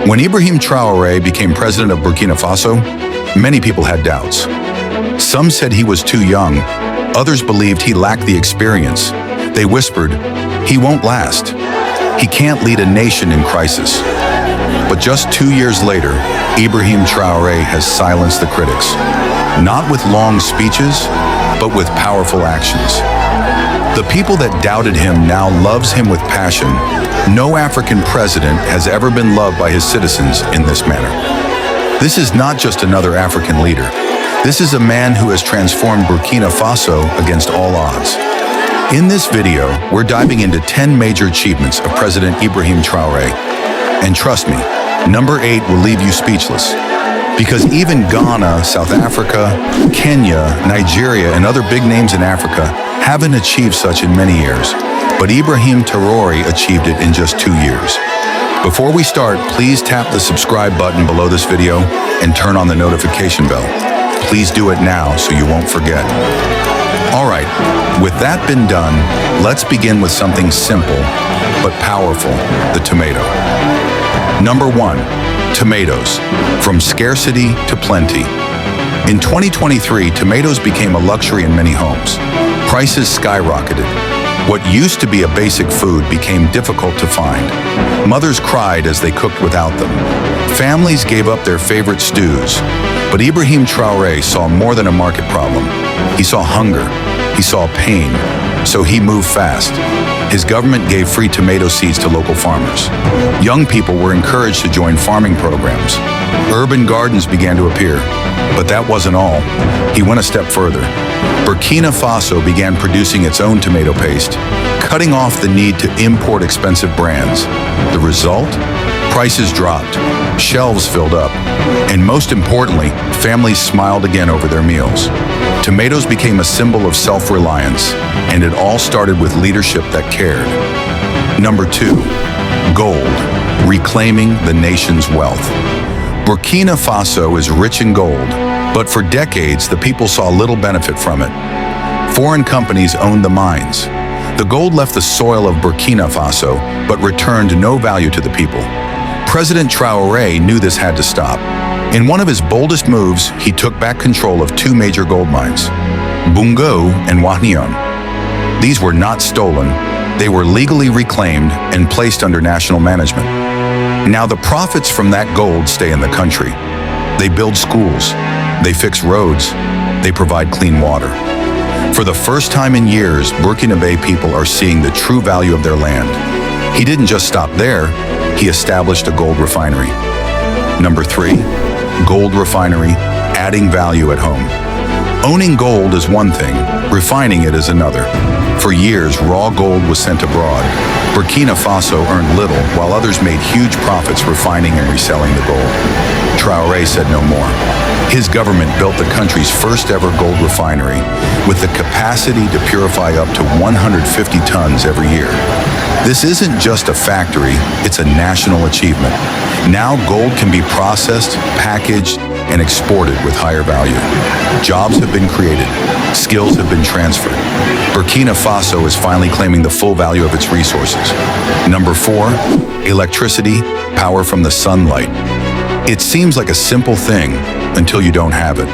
When Ibrahim Traoré became president of Burkina Faso, many people had doubts. Some said he was too young. Others believed he lacked the experience. They whispered, "He won't last. He can't lead a nation in crisis." But just 2 years later, Ibrahim Traoré has silenced the critics. Not with long speeches, but with powerful actions. The people that doubted him now loves him with passion. No African president has ever been loved by his citizens in this manner. This is not just another African leader. This is a man who has transformed Burkina Faso against all odds. In this video, we're diving into 10 major achievements of President Ibrahim Traoré. And trust me, number 8 will leave you speechless. Because even Ghana, South Africa, Kenya, Nigeria, and other big names in Africa haven't achieved such in many years. But Ibrahim Taroré achieved it in just 2 years. Before we start, please tap the subscribe button below this video and turn on the notification bell. Please do it now so you won't forget. All right, with that been done, let's begin with something simple but powerful, the tomato. Number 1, tomatoes, from scarcity to plenty. In 2023, tomatoes became a luxury in many homes. Prices skyrocketed. What used to be a basic food became difficult to find. Mothers cried as they cooked without them. Families gave up their favorite stews. But Ibrahim Traoré saw more than a market problem. He saw hunger. He saw pain. So he moved fast. His government gave free tomato seeds to local farmers. Young people were encouraged to join farming programs. Urban gardens began to appear. But that wasn't all. He went a step further. Burkina Faso began producing its own tomato paste, cutting off the need to import expensive brands. The result? Prices dropped, shelves filled up, and most importantly, families smiled again over their meals. Tomatoes became a symbol of self-reliance, and it all started with leadership that cared. Number 2, gold, reclaiming the nation's wealth. Burkina Faso is rich in gold, but for decades, the people saw little benefit from it. Foreign companies owned the mines. The gold left the soil of Burkina Faso, but returned no value to the people. President Traoré knew this had to stop. In one of his boldest moves, he took back control of 2 major gold mines, Bungo and Wahnion. These were not stolen. They were legally reclaimed and placed under national management. Now the profits from that gold stay in the country. They build schools. They fix roads. They provide clean water. For the first time in years, Burkinabe people are seeing the true value of their land. He didn't just stop there. He established a gold refinery. Number 3, gold refinery, adding value at home. Owning gold is one thing, refining it is another. For years, raw gold was sent abroad. Burkina Faso earned little, while others made huge profits refining and reselling the gold. Traoré said no more. His government built the country's first ever gold refinery, with the capacity to purify up to 150 tons every year. This isn't just a factory, it's a national achievement. Now gold can be processed, packaged, and exported with higher value. Jobs have been created, skills have been transferred. Burkina Faso is finally claiming the full value of its resources. Number 4, electricity, power from the sunlight. It seems like a simple thing until you don't have it.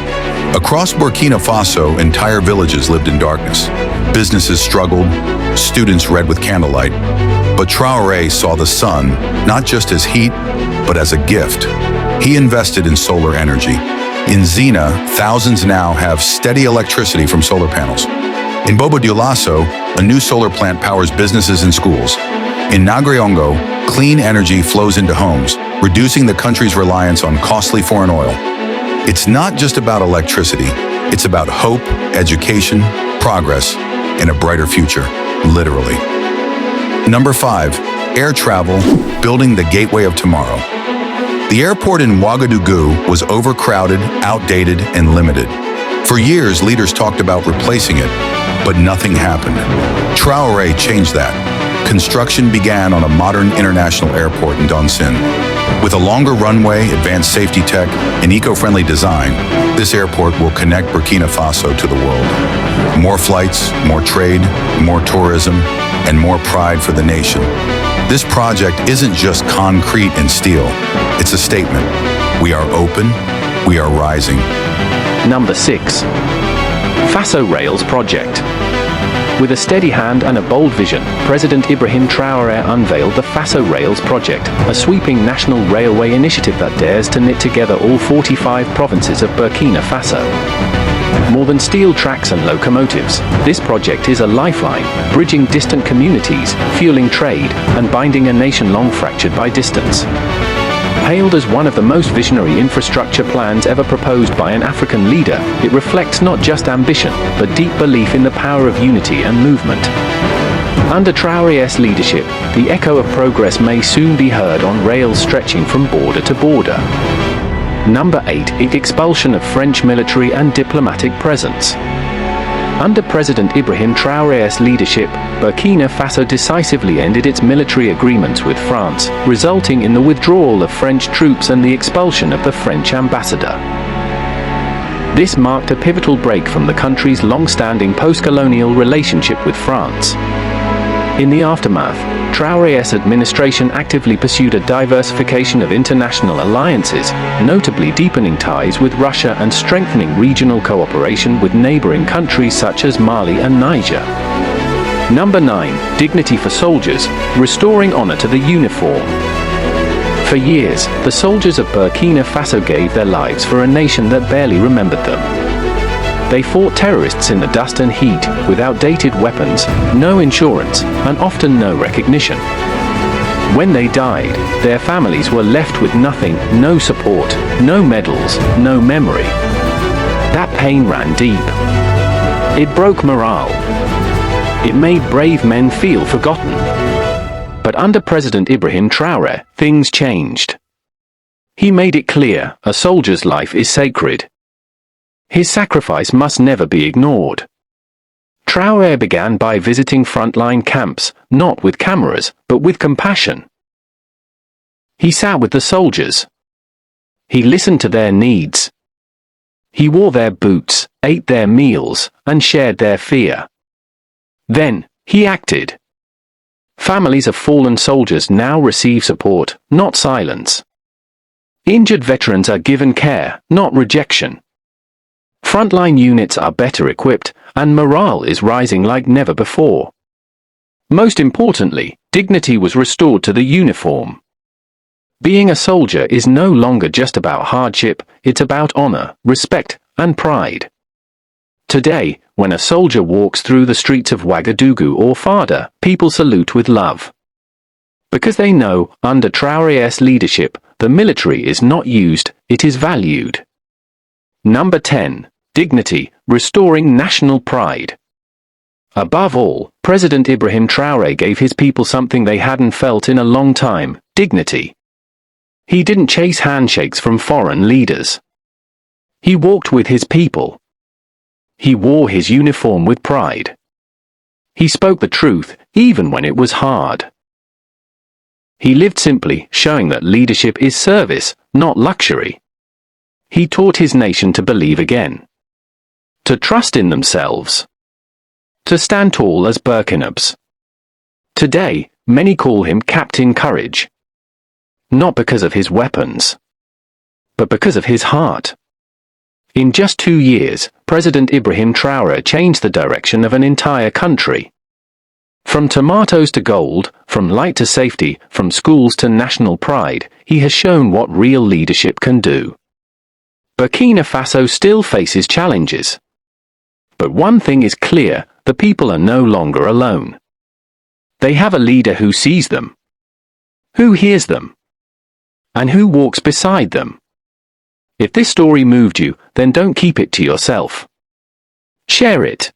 Across Burkina Faso, entire villages lived in darkness. Businesses struggled, students read with candlelight. But Traoré saw the sun not just as heat, but as a gift. He invested in solar energy. In Zina, thousands now have steady electricity from solar panels. In Bobo Dioulasso, a new solar plant powers businesses and schools. In Nagriongo, clean energy flows into homes, reducing the country's reliance on costly foreign oil. It's not just about electricity, it's about hope, education, progress, and a brighter future, literally. Number 5, air travel, building the gateway of tomorrow. The airport in Ouagadougou was overcrowded, outdated, and limited. For years, leaders talked about replacing it, but nothing happened. Traoré changed that. Construction began on a modern international airport in Donsin. With a longer runway, advanced safety tech, and eco-friendly design, this airport will connect Burkina Faso to the world. More flights, more trade, more tourism, and more pride for the nation. This project isn't just concrete and steel. It's a statement. We are open. We are rising. Number 6. Faso Rails Project. With a steady hand and a bold vision, President Ibrahim Traoré unveiled the Faso Rails Project, a sweeping national railway initiative that dares to knit together all 45 provinces of Burkina Faso. More than steel tracks and locomotives, this project is a lifeline, bridging distant communities, fueling trade, and binding a nation long fractured by distance. Hailed as one of the most visionary infrastructure plans ever proposed by an African leader, it reflects not just ambition, but deep belief in the power of unity and movement. Under Traoré's leadership, the echo of progress may soon be heard on rails stretching from border to border. Number 8. Expulsion of French military and diplomatic presence. Under President Ibrahim Traoré's leadership, Burkina Faso decisively ended its military agreements with France, resulting in the withdrawal of French troops and the expulsion of the French ambassador. This marked a pivotal break from the country's long-standing post-colonial relationship with France. In the aftermath, Traoré's administration actively pursued a diversification of international alliances, notably deepening ties with Russia and strengthening regional cooperation with neighboring countries such as Mali and Niger. Number 9. Dignity for soldiers, restoring honor to the uniform. For years, the soldiers of Burkina Faso gave their lives for a nation that barely remembered them. They fought terrorists in the dust and heat, with outdated weapons, no insurance, and often no recognition. When they died, their families were left with nothing, no support, no medals, no memory. That pain ran deep. It broke morale. It made brave men feel forgotten. But under President Ibrahim Traoré, things changed. He made it clear, a soldier's life is sacred. His sacrifice must never be ignored. Traoré began by visiting frontline camps, not with cameras, but with compassion. He sat with the soldiers. He listened to their needs. He wore their boots, ate their meals, and shared their fear. Then, he acted. Families of fallen soldiers now receive support, not silence. Injured veterans are given care, not rejection. Frontline units are better equipped, and morale is rising like never before. Most importantly, dignity was restored to the uniform. Being a soldier is no longer just about hardship, it's about honor, respect, and pride. Today, when a soldier walks through the streets of Ouagadougou or Fada, people salute with love. Because they know, under Traoré's leadership, the military is not used, it is valued. Number 10. Dignity, restoring national pride. Above all, President Ibrahim Traoré gave his people something they hadn't felt in a long time, dignity. He didn't chase handshakes from foreign leaders. He walked with his people. He wore his uniform with pride. He spoke the truth, even when it was hard. He lived simply, showing that leadership is service, not luxury. He taught his nation to believe again. To trust in themselves. To stand tall as Burkinabes. Today, many call him Captain Courage. Not because of his weapons, but because of his heart. In just 2 years, President Ibrahim Traoré changed the direction of an entire country. From tomatoes to gold, from light to safety, from schools to national pride, he has shown what real leadership can do. Burkina Faso still faces challenges. But one thing is clear, the people are no longer alone. They have a leader who sees them, who hears them, and who walks beside them. If this story moved you, then don't keep it to yourself. Share it.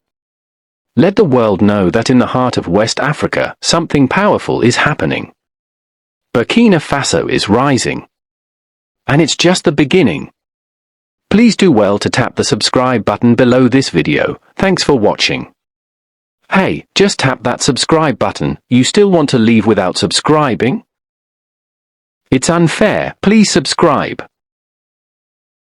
Let the world know that in the heart of West Africa, something powerful is happening. Burkina Faso is rising. And it's just the beginning. Please do well to tap the subscribe button below this video. Thanks for watching. Hey, just tap that subscribe button. You still want to leave without subscribing? It's unfair. Please subscribe.